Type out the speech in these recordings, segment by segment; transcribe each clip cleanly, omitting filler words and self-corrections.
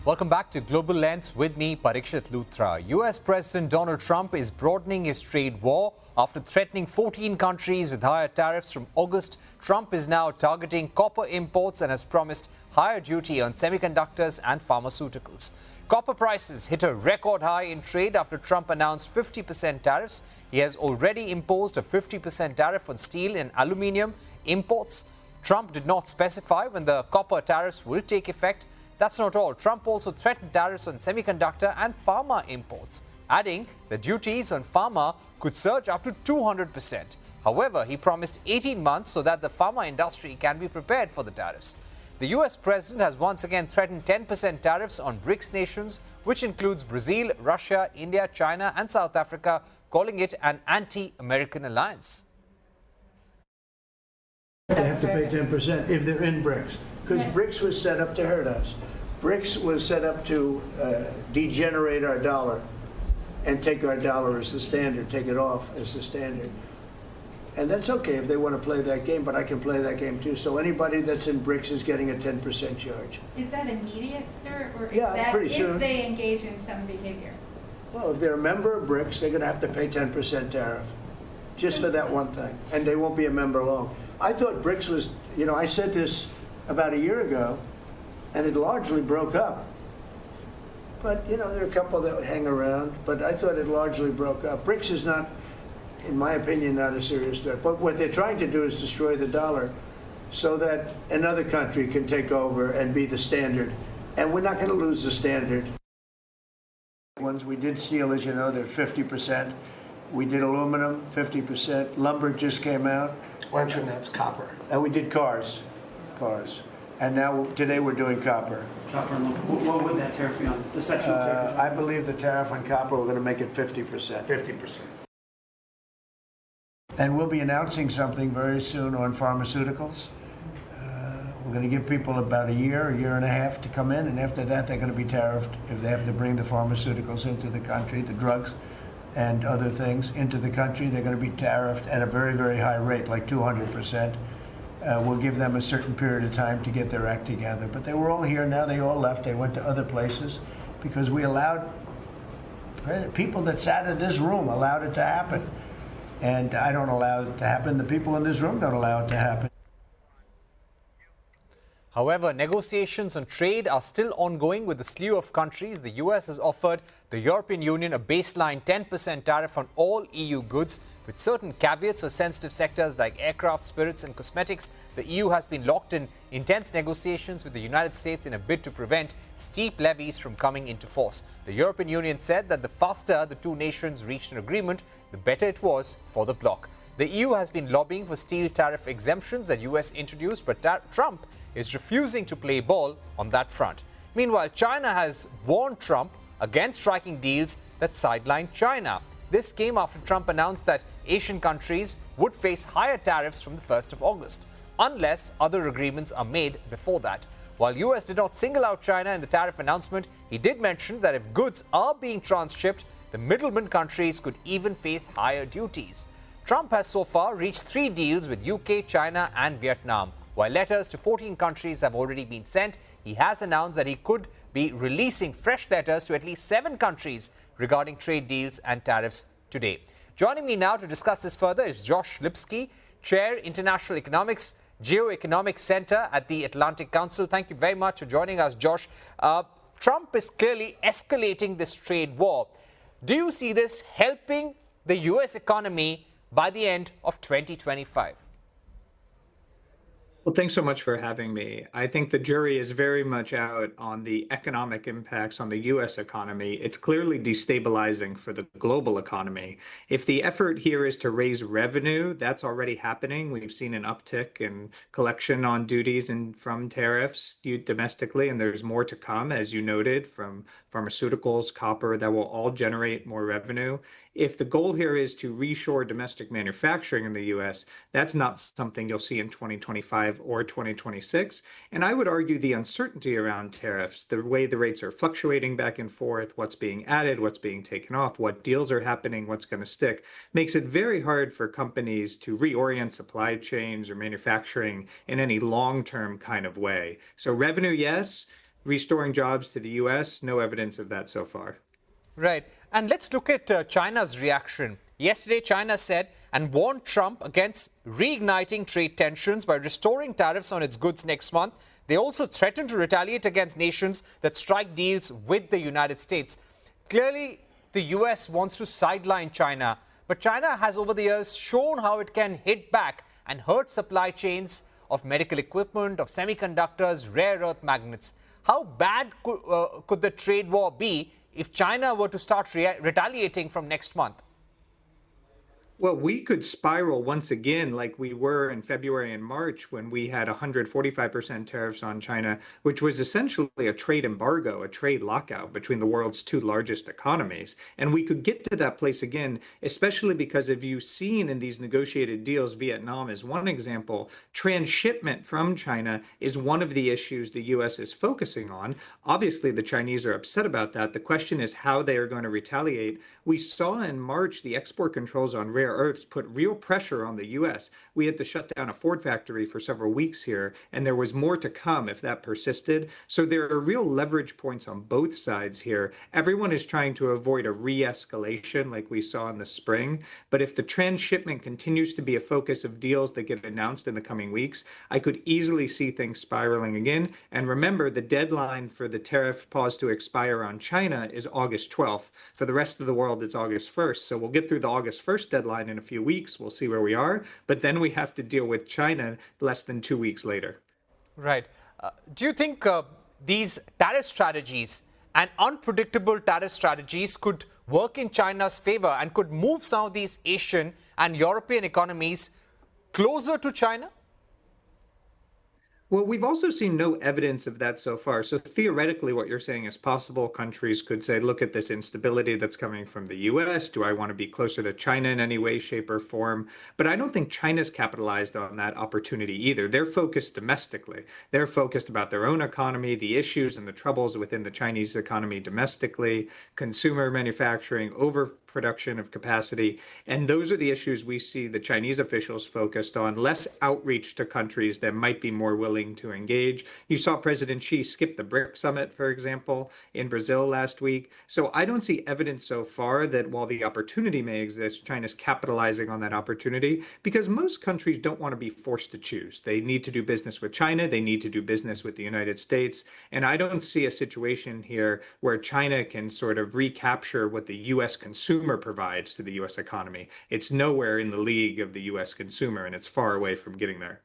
Welcome back to Global Lens with me, Parikshit Luthra. US President Donald Trump is broadening his trade war after threatening 14 countries with higher tariffs from August. Trump is now targeting copper imports and has promised higher duty on semiconductors and pharmaceuticals. Copper prices hit a record high in trade after Trump announced 50% tariffs. He has already imposed a 50% tariff on steel and aluminium imports. Trump did not specify when the copper tariffs will take effect. That's not all. Trump also threatened tariffs on semiconductor and pharma imports, adding the duties on pharma could surge up to 200%. However, he promised 18 months so that the pharma industry can be prepared for the tariffs. The US president has once again threatened 10% tariffs on BRICS nations, which includes Brazil, Russia, India, China, and South Africa, calling it an anti-American alliance. They have to pay 10% if they're in BRICS, because BRICS was set up to hurt us. BRICS was set up to degenerate our dollar and take our dollar as the standard, take it off as the standard. And that's okay if they want to play that game, but I can play that game too. So anybody that's in BRICS is getting a 10% charge. Is that immediate, sir, or is Yeah, that pretty soon. if they engage in some behavior? Well, if they're a member of BRICS, they're going to have to pay 10% tariff, just for that one thing, and they won't be a member long. I thought BRICS was, I said this about a year ago, and it largely broke up. But, there are a couple that hang around, but I thought it largely broke up. BRICS is not, in my opinion, not a serious threat. But what they're trying to do is destroy the dollar so that another country can take over and be the standard. And we're not going to lose the standard. Ones we did steel, as you know, they're 50%. We did aluminum, 50%. Lumber just came out. Why don't you announce copper? And we did cars. And now, today we're doing copper. Copper and lumber. What would that tariff be on? The sectional tariff? I believe the tariff on copper, we're going to make it 50%. 50%. And we'll be announcing something very soon on pharmaceuticals. We're going to give people about a year and a half to come in, and after that they're going to be tariffed if they have to bring the pharmaceuticals into the country, the drugs and other things into the country. They're going to be tariffed at a very, very high rate, like 200%. We'll give them a certain period of time to get their act together. But they were all here, now they all left. They went to other places because we allowed, people that sat in this room allowed it to happen. And I don't allow it to happen. The people in this room don't allow it to happen. However, negotiations on trade are still ongoing with a slew of countries. The US has offered the European Union a baseline 10% tariff on all EU goods, with certain caveats for sensitive sectors like aircraft, spirits and cosmetics. The EU has been locked in intense negotiations with the United States in a bid to prevent steep levies from coming into force. The European Union said that the faster the two nations reached an agreement, the better it was for the bloc. The EU has been lobbying for steel tariff exemptions that US introduced, but Trump is refusing to play ball on that front. Meanwhile, China has warned Trump against striking deals that sideline China. This came after Trump announced that Asian countries would face higher tariffs from the 1st of August, unless other agreements are made before that. While US did not single out China in the tariff announcement, he did mention that if goods are being transshipped, the middleman countries could even face higher duties. Trump has so far reached 3 deals with UK, China and Vietnam. While letters to 14 countries have already been sent, he has announced that he could be releasing fresh letters to at least 7 countries regarding trade deals and tariffs today. Joining me now to discuss this further is Josh Lipsky, Chair, International Economics, Geoeconomic Center at the Atlantic Council. Thank you very much for joining us, Josh. Trump is clearly escalating this trade war. Do you see this helping the US economy by the end of 2025? Well, thanks so much for having me. I think the jury is very much out on the economic impacts on the U.S. economy. It's clearly destabilizing for the global economy. If the effort here is to raise revenue, that's already happening. We've seen an uptick in collection on duties and from tariffs domestically, and there's more to come, as you noted, from pharmaceuticals, copper, that will all generate more revenue. If the goal here is to reshore domestic manufacturing in the U.S., that's not something you'll see in 2025 or 2026. And I would argue the uncertainty around tariffs, the way the rates are fluctuating back and forth, what's being added, what's being taken off, what deals are happening, what's going to stick, makes it very hard for companies to reorient supply chains or manufacturing in any long-term kind of way. So revenue, yes. restoring jobs to the US, no evidence of that so far. Right. And let's look at China's reaction. Yesterday, China said and warned Trump against reigniting trade tensions by restoring tariffs on its goods next month. They also threatened to retaliate against nations that strike deals with the United States. Clearly, the US wants to sideline China, but China has over the years shown how it can hit back and hurt supply chains of medical equipment, of semiconductors, rare earth magnets. How bad could the trade war be if China were to start retaliating from next month? Well, we could spiral once again like we were in February and March when we had 145% tariffs on China, which was essentially a trade embargo, a trade lockout between the world's two largest economies. And we could get to that place again, especially because if you've seen in these negotiated deals, Vietnam is one example, transshipment from China is one of the issues the US is focusing on. Obviously, the Chinese are upset about that. The question is how they are going to retaliate. We saw in March the export controls on rare earths put real pressure on the US. We had to shut down a Ford factory for several weeks here, and there was more to come if that persisted. So there are real leverage points on both sides here. Everyone is trying to avoid a re-escalation like we saw in the spring. But if the transshipment continues to be a focus of deals that get announced in the coming weeks, I could easily see things spiraling again. And remember, the deadline for the tariff pause to expire on China is August 12th. For the rest of the world, it's August 1st. So we'll get through the August 1st deadline in a few weeks. We'll see where we are. But then we have to deal with China less than 2 weeks later. Right. Do you think these tariff strategies and unpredictable tariff strategies could work in China's favor and could move some of these Asian and European economies closer to China? Well, we've also seen no evidence of that so far. So theoretically, what you're saying is possible. Countries could say, look at this instability that's coming from the US. Do I want to be closer to China in any way, shape, or form? But I don't think China's capitalized on that opportunity either. They're focused domestically. They're focused about their own economy, the issues and the troubles within the Chinese economy domestically, consumer manufacturing, overproduction of capacity. And those are the issues we see the Chinese officials focused on, less outreach to countries that might be more willing to engage. You saw President Xi skip the BRIC summit, for example, in Brazil last week. So I don't see evidence so far that while the opportunity may exist, China's capitalizing on that opportunity because most countries don't want to be forced to choose. They need to do business with China. They need to do business with the United States. And I don't see a situation here where China can sort of recapture what the U.S. consumer provides to the U.S. economy. It's nowhere in the league of the U.S. consumer, and it's far away from getting there.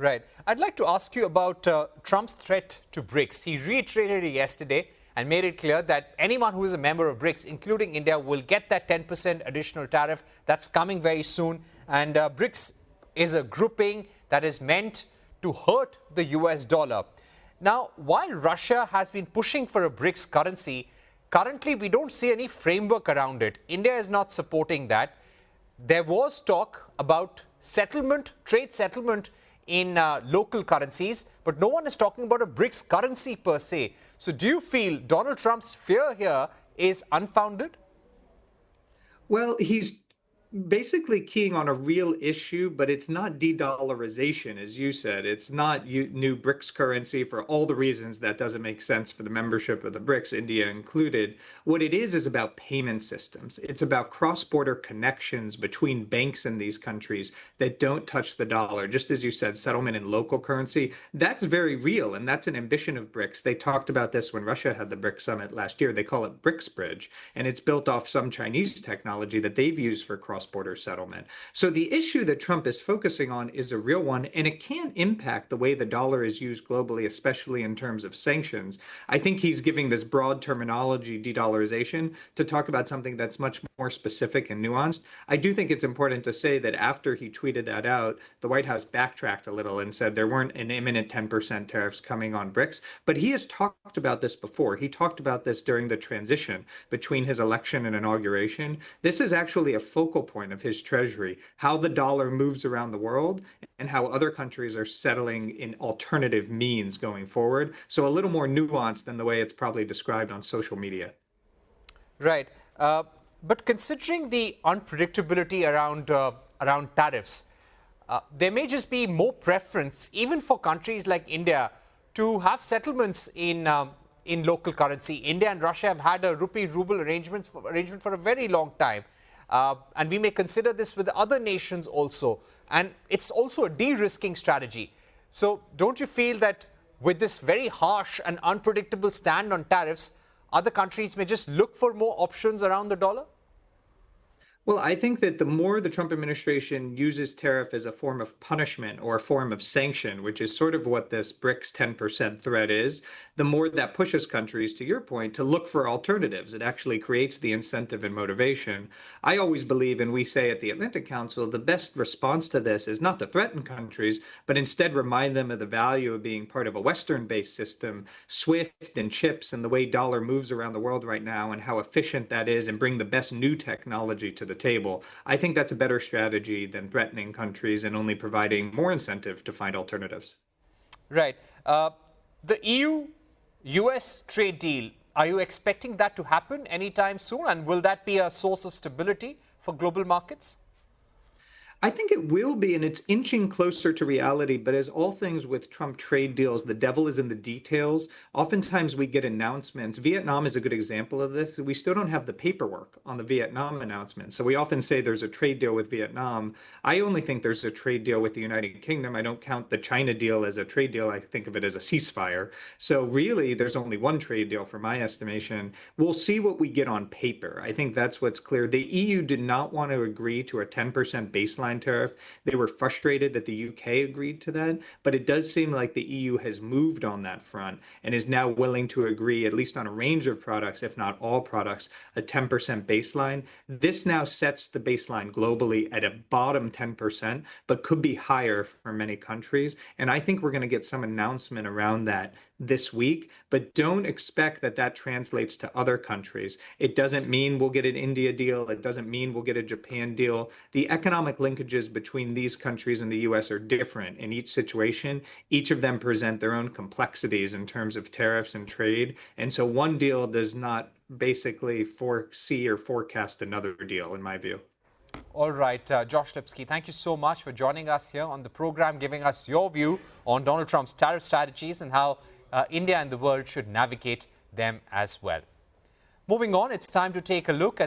Right. I'd like to ask you about Trump's threat to BRICS. He reiterated it yesterday and made it clear that anyone who is a member of BRICS, including India, will get that 10% additional tariff. That's coming very soon. And BRICS is a grouping that is meant to hurt the US dollar. Now, while Russia has been pushing for a BRICS currency, currently we don't see any framework around it. India is not supporting that. There was talk about settlement, trade settlement in local currencies, but no one is talking about a BRICS currency per se. So do you feel Donald Trump's fear here is unfounded? Well, he's basically keying on a real issue, but it's not de-dollarization, as you said. It's not new BRICS currency for all the reasons that doesn't make sense for the membership of the BRICS, India included. What it is about payment systems. It's about cross-border connections between banks in these countries that don't touch the dollar. Just as you said, settlement in local currency, that's very real, and that's an ambition of BRICS. They talked about this when Russia had the BRICS summit last year. They call it BRICS Bridge, and it's built off some Chinese technology that they've used for cross-border settlement. So the issue that Trump is focusing on is a real one, and it can impact the way the dollar is used globally, especially in terms of sanctions. I think he's giving this broad terminology, de-dollarization, to talk about something that's much more specific and nuanced. I do think it's important to say that after he tweeted that out, the White House backtracked a little and said there weren't an imminent 10% tariffs coming on BRICS. But he has talked about this before. He talked about this during the transition between his election and inauguration. This is actually a focal point of his treasury, how the dollar moves around the world and how other countries are settling in alternative means going forward. So a little more nuanced than the way it's probably described on social media. Right. But considering the unpredictability around tariffs, there may just be more preference, even for countries like India, to have settlements in local currency. India and Russia have had a rupee-ruble arrangement for a very long time. And we may consider this with other nations also. And it's also a de-risking strategy. So don't you feel that with this very harsh and unpredictable stand on tariffs, other countries may just look for more options around the dollar? Well, I think that the more the Trump administration uses tariff as a form of punishment or a form of sanction, which is sort of what this BRICS 10% threat is, the more that pushes countries, to your point, to look for alternatives. It actually creates the incentive and motivation. I always believe, and we say at the Atlantic Council, the best response to this is not to threaten countries, but instead remind them of the value of being part of a Western-based system, SWIFT and chips and the way dollar moves around the world right now and how efficient that is, and bring the best new technology to the table. I think that's a better strategy than threatening countries and only providing more incentive to find alternatives. Right. The EU-US trade deal, are you expecting that to happen anytime soon? And will that be a source of stability for global markets? I think it will be, and it's inching closer to reality. But as all things with Trump trade deals, the devil is in the details. Oftentimes we get announcements. Vietnam is a good example of this. We still don't have the paperwork on the Vietnam announcement. So we often say there's a trade deal with Vietnam. I only think there's a trade deal with the United Kingdom. I don't count the China deal as a trade deal. I think of it as a ceasefire. So really, there's only one trade deal for my estimation. We'll see what we get on paper. I think that's what's clear. The EU did not want to agree to a 10% baseline tariff. They were frustrated that the UK agreed to that, but it does seem like the EU has moved on that front and is now willing to agree, at least on a range of products, if not all products, a 10% baseline. This now sets the baseline globally at a bottom 10%, but could be higher for many countries. And I think we're going to get some announcement around that this week, but don't expect that that translates to other countries. It doesn't mean we'll get an India deal. It doesn't mean we'll get a Japan deal. The economic linkages between these countries and the US are different in each situation. Each of them present their own complexities in terms of tariffs and trade. And so one deal does not basically foresee or forecast another deal, in my view. All right, Josh Lipsky, thank you so much for joining us here on the program, giving us your view on Donald Trump's tariff strategies and how India and the world should navigate them as well. Moving on, it's time to take a look at